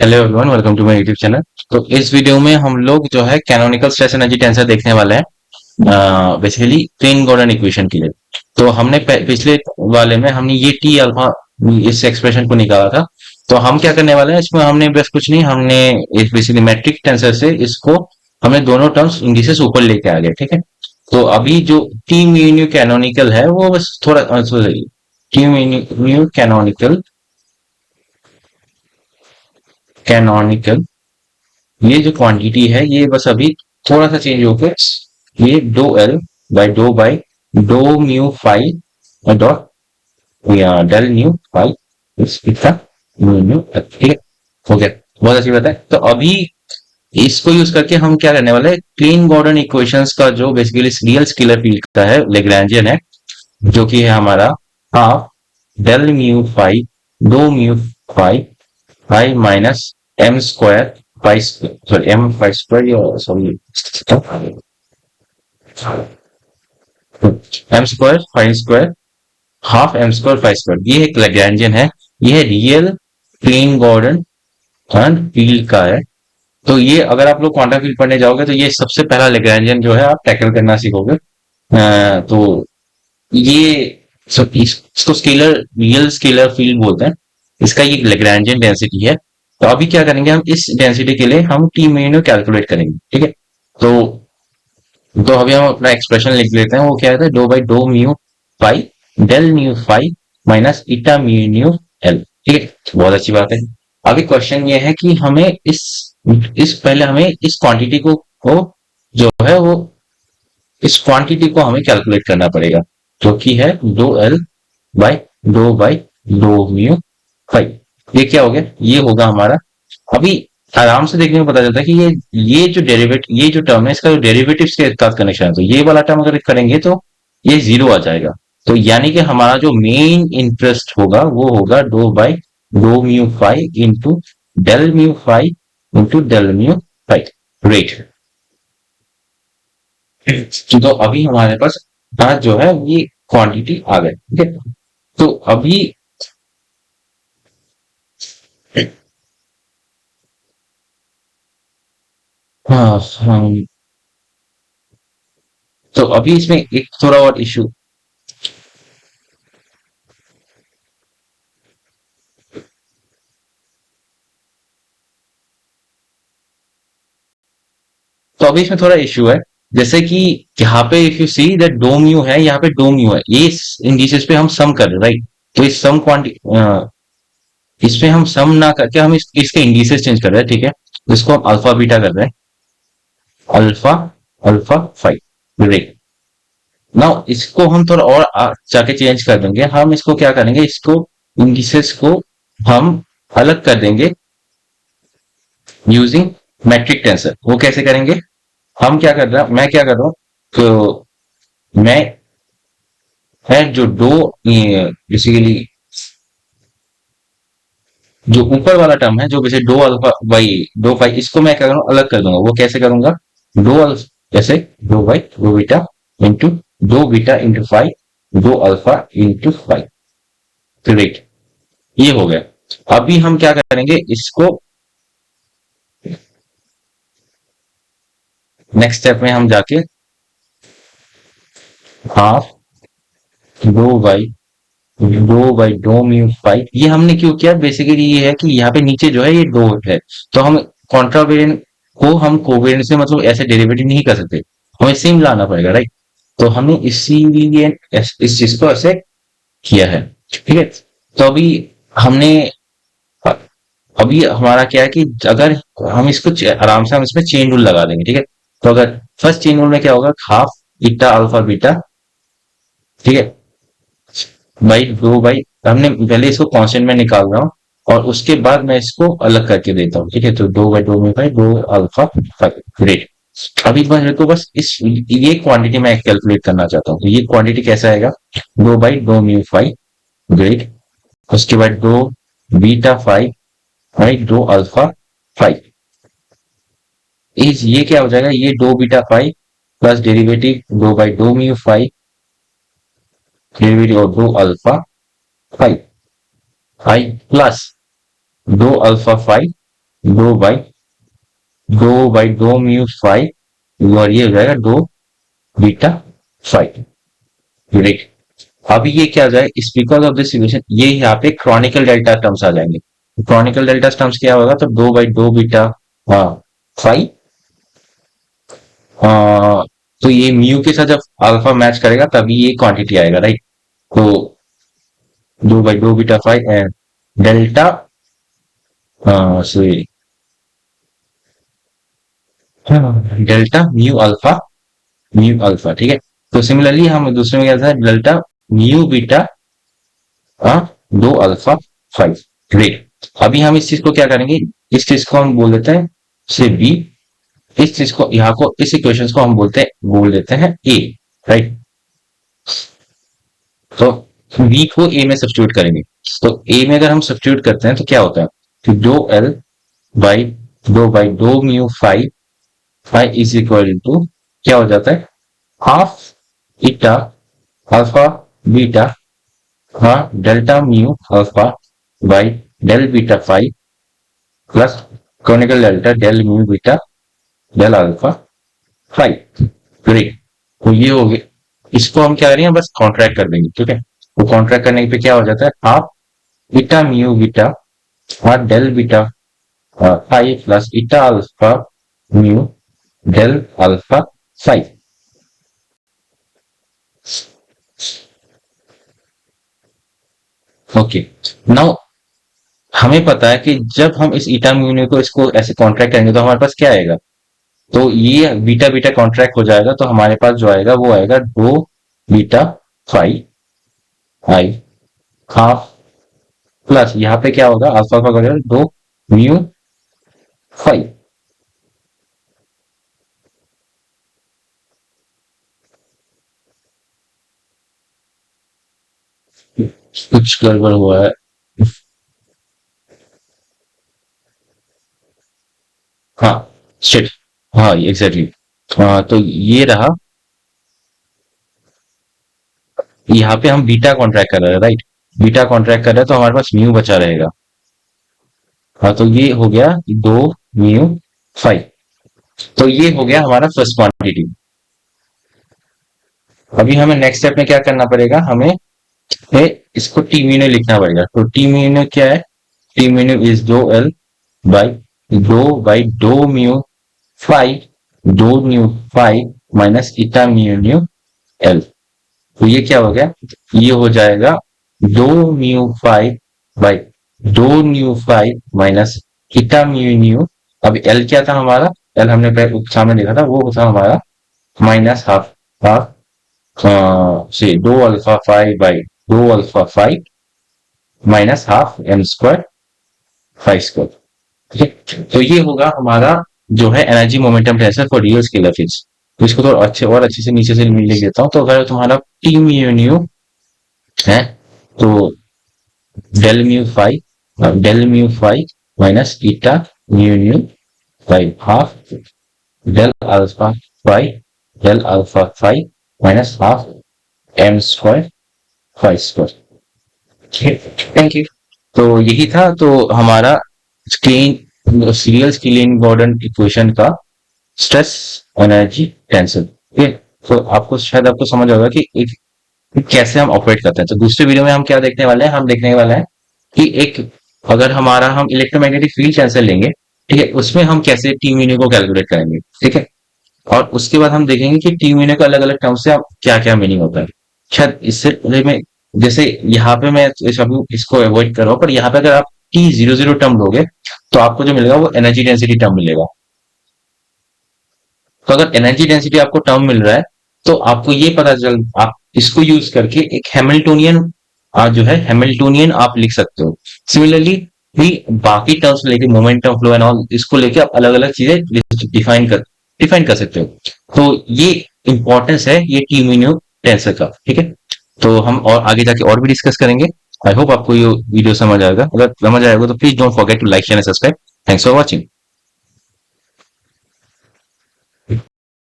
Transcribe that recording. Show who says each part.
Speaker 1: Hello everyone, welcome to my YouTube channel. तो इस video में हम लोग जो है कैनोनिकल स्ट्रेस एनर्जी टेंसर देखने वाले हैं, बेसिकली क्लीन गॉर्डन इक्वेशन के लिए। तो हमने पिछले वाले में हमने ये टी अल्फा इस एक्सप्रेशन को निकाला था। तो हम क्या करने वाले हैं इसमें, हमने बस कुछ नहीं, हमने इस बेसिकली मैट्रिक टेंसर से इसको हमने दोनों टर्म्स इंडिसेस ऊपर लेके आ गए। ठीक है। तो अभी जो टी म्यू कैनोनिकल है वो बस थोड़ा टी म्यू कैनोनिकल कैनोनिकल ये जो क्वांटिटी है ये बस अभी थोड़ा सा चेंज होकर ये डो एल बाई डो mu five dot del mu five इतना म्यू म्यू, ठीक है। हो गया, बहुत अच्छी बात है। तो अभी इसको यूज करके हम क्या करने वाले हैं, क्लीन गॉर्डन इक्वेशंस का जो बेसिकली रियल स्केलर फील्ड का है, लेग्रैंजियन है, जो कि है हमारा half del mu phi del mu five phi minus m square phi, sorry m phi square, या sorry m square five square half M square five square, ये एक लैग्रैंजियन है। ये real Klein Gordon and field का है। तो ये अगर आप लोग क्वांटम फील्ड पढ़ने जाओगे तो ये सबसे पहला लैग्रैंजियन जो है आप टैकल करना सीखोगे। तो ये सब इसको स्केलर रियल स्केलर फील्ड बोलते हैं। इसका ये लैग्रैंजियन डेंसिटी है। तो अभी क्या करेंगे, हम इस डेंसिटी के लिए हम टी म्यू कैलकुलेट करेंगे। ठीक है। तो अभी हम अपना एक्सप्रेशन लिख लेते हैं। वो क्या है, डो बाई डो mu five del mu five minus eta mu nu L. ठीक है, बहुत अच्छी बात है। अभी क्वेश्चन ये है कि हमें इस पहले हमें इस क्वांटिटी को जो है वो इस क्वांटिटी को हमें कैलकुलेट करना पड़ेगा, जो कि है बाई डो म्यू फाइव। ये क्या हो गया, ये होगा हमारा। अभी आराम से देखने में पता चलता है कि ये जो टर्म है इसका जो डेरिवेटिव के साथ कनेक्शन है, तो ये वाला टर्म अगर करेंगे तो ये जीरो आ जाएगा। तो यानी कि हमारा जो मेन इंटरेस्ट होगा वो होगा डो mu five into del mu five into del mu five rate. तो अभी हमारे पास जो है ये क्वांटिटी आ गई। ठीक है। तो अभी हाँ हाँ, तो अभी इसमें एक थोड़ा और इशू। तो अभी इसमें थोड़ा इश्यू है, जैसे कि यहाँ पे इफ यू सी दैट डो म्यू है, यहाँ पे डो म्यू है, ये इंडिसेस पे हम सम कर रहे हैं, राइट। तो इस सम क्वांटिटी इसमें हम सम ना करके हम इसके इंडिसेस चेंज कर रहे हैं। ठीक है। तो इसको हम अल्फा बीटा कर रहे हैं, alpha alpha five right. Now इसको हम थोड़ा और जाके चेंज कर देंगे। हम इसको क्या करेंगे, इसको इंडिसेस को हम अलग कर देंगे यूजिंग मैट्रिक टेंसर। वो कैसे करेंगे, हम क्या कर रहे हैं, मैं क्या कर रहा हूँ, तो मैं है जो दो बेसिकली जो ऊपर वाला टर्म है, जो वैसे दो अल्फा बाई दो फाइव, इसको मैं क्या करूँ, अलग कर दूंगा। वो कैसे करूंगा, दो अल्फा जैसे दो बाई दो बीटा इंटू दो बीटा इंटू फाइव दो अल्फा इंटू फाइव, ग्रेट। ये हो गया। अभी हम क्या करेंगे, इसको नेक्स्ट स्टेप में हम जाके हाफ दो म्यू फाइव, ये हमने क्यों किया, बेसिकली ये है कि यहाँ पे नीचे जो है ये दो है, तो हम कॉन्ट्रावेरिएंट को हम कोवेरिएंट से मतलब ऐसे डेरिवेटिव नहीं कर सकते, हमें सेम लाना पड़ेगा, राइट। तो हमने इसीलिए इस चीज को ऐसे किया है। ठीक है। तो अभी हमने अभी हमारा क्या है कि अगर हम इसको आराम से हम इसमें चेन रूल लगा देंगे। ठीक है। तो अगर फर्स्ट चेन रूल में क्या होगा, हाफ बीटा अल्फा बीटा, ठीक है, बाई हमने पहले इसको कांस्टेंट में निकाल रहा हूँ और उसके बाद मैं इसको अलग करके देता हूँ। ठीक है। तो दो बाई दो में भाई दो अल्फा फाइव, ग्रेट। अभी बस मेरे को बस इस ये क्वांटिटी मैं कैलकुलेट करना चाहता हूँ। तो ये क्वांटिटी कैसा आएगा, दो बाई दो म्यू फाइव, ग्रेट। उसके बाद दो बीटा फाइव बाई दो अल्फा फाइव, इज ये क्या हो जाएगा, ये दो बीटा फाइव प्लस डेरिवेटिव दो बाई दो म्यू फाइव डेरिवेटिव और दो अल्फा फाइव फाइव प्लस दो अल्फा फाइव दो म्यू फाइव और ये हो जाएगा दो बीटा फाइव। राइट। अभी ये क्या आ जाए इस बिकॉज ऑफ दिस इक्वेशन ये यहाँ पे क्रॉनिकल डेल्टा टर्म्स आ जाएंगे। क्रॉनिकल डेल्टा टर्म्स क्या होगा तो दो बाई दो बीटा हाँ फाइव। तो ये म्यू के साथ जब अल्फा मैच करेगा तभी ये क्वांटिटी आएगा। राइट। तो दो बाई दो beta five and delta sorry delta mu alpha ठीक है। तो सिमिलरली हम दूसरे में क्या था डेल्टा म्यू बीटा दो अल्फा फाइव। ग्रेट। अभी हम इस चीज को क्या करेंगे इस चीज को हम बोल देते हैं से बी। इस चीज को यहाँ को इस इक्वेशन को हम बोल देते हैं ए। राइट। तो बी को ए में सब्स्टिट्यूट करेंगे। तो ए में अगर हम सब्स्टिट्यूट करते हैं तो क्या होता है कि बाई दो mu five five is equal to क्या हो जाता है half eta alpha beta delta mu alpha by del beta five plus Kronecker delta del mu beta del alpha five. Great. तो ये हो गया। इसको हम क्या करेंगे बस कॉन्ट्रैक्ट कर देंगे। ठीक है। तो कॉन्ट्रैक्ट करने पे क्या हो जाता है half beta mu beta del beta five plus eta alpha mu del alpha phi. Okay. Now हमें पता है कि जब हम इस ईटा म्यू को इसको ऐसे कॉन्ट्रैक्ट करेंगे तो हमारे पास क्या आएगा तो ये बीटा बीटा कॉन्ट्रैक्ट हो जाएगा तो हमारे पास जो आएगा वो आएगा दो बीटा फाइव आई हाफ प्लस यहाँ पे क्या होगा अल्फा का वगैरह दो म्यू फाइव। कुछ गड़बड़ हुआ है। हाँ शिट। हाँ एग्जैक्टली। तो ये रहा। यहाँ पे हम बीटा कॉन्ट्रैक्ट कर रहे हैं। राइट। बीटा कॉन्ट्रैक्ट कर रहे हैं तो हमारे पास म्यू बचा रहेगा। हाँ तो ये हो गया दो म्यू फाइव। तो ये हो गया हमारा फर्स्ट क्वांटिटी। अभी हमें नेक्स्ट स्टेप में क्या करना पड़ेगा हमें इसको टी म्यू लिखना पड़ेगा। तो टी म्यू क्या है टी म्यू इज बाई दो mu five minus eta mu L. तो ये क्या हो गया ये हो जाएगा दो म्यू फाइव बाई दो mu five minus eta mu. अब एल क्या था हमारा एल हमने पहले सामने देखा था वो था हमारा माइनस हाफ हाफ से दो अल्फा फाइव बाई दो alpha five minus half M square five square. ठीक है। तो ये होगा हमारा जो है energy momentum tensor for real scalar fields. तो इसको तो अच्छे से नीचे से लिख देता हूँ। तो अगर तुम्हारा टी म्यू है तो del mu five minus eta mu by half del alpha five minus half M square five square. Thank you. तो यही था तो हमारा सीरियल स्केलिंग गॉर्डन इक्वेशन का स्ट्रेस एनर्जी टेंसर। ठीक है। तो आपको शायद आपको समझ होगा कि कैसे हम ऑपरेट करते हैं। तो दूसरे वीडियो में हम क्या देखने वाले हैं हम देखने वाले हैं कि एक अगर हमारा हम इलेक्ट्रोमैग्नेटिक फील्ड टेंसर लेंगे ठीक है उसमें हम कैसे टी म्यू को कैलकुलेट करेंगे। ठीक है। और उसके बाद हम देखेंगे कि टी म्यू का अलग अलग टर्म से क्या क्या मीनिंग होता है। शायद इससे पहले में जैसे यहाँ पे मैं इसको अवॉइड कर रहा हूँ पर यहाँ पे अगर आप टी जीरो जीरो टर्म लोगे तो आपको जो मिलेगा वो एनर्जी डेंसिटी टर्म मिलेगा। तो अगर एनर्जी डेंसिटी आपको टर्म मिल रहा है तो आपको ये पता चल आप इसको यूज करके एक हैमिल्टोनियन जो है हैमिल्टोनियन आप लिख सकते हो। सिमिलरली भी बाकी टर्म्स लेके मोमेंटम फ्लो एंड ऑल इसको लेके आप अलग अलग चीजें डिफाइन कर सकते हो। तो ये इंपॉर्टेंस है ये टी म्यू टेंसर का। ठीक है। तो हम और आगे जाके और भी डिस्कस करेंगे। आई होप आपको ये वीडियो समझ आएगा। अगर समझ आएगा तो please don't forget to like share and subscribe. Thanks for watching.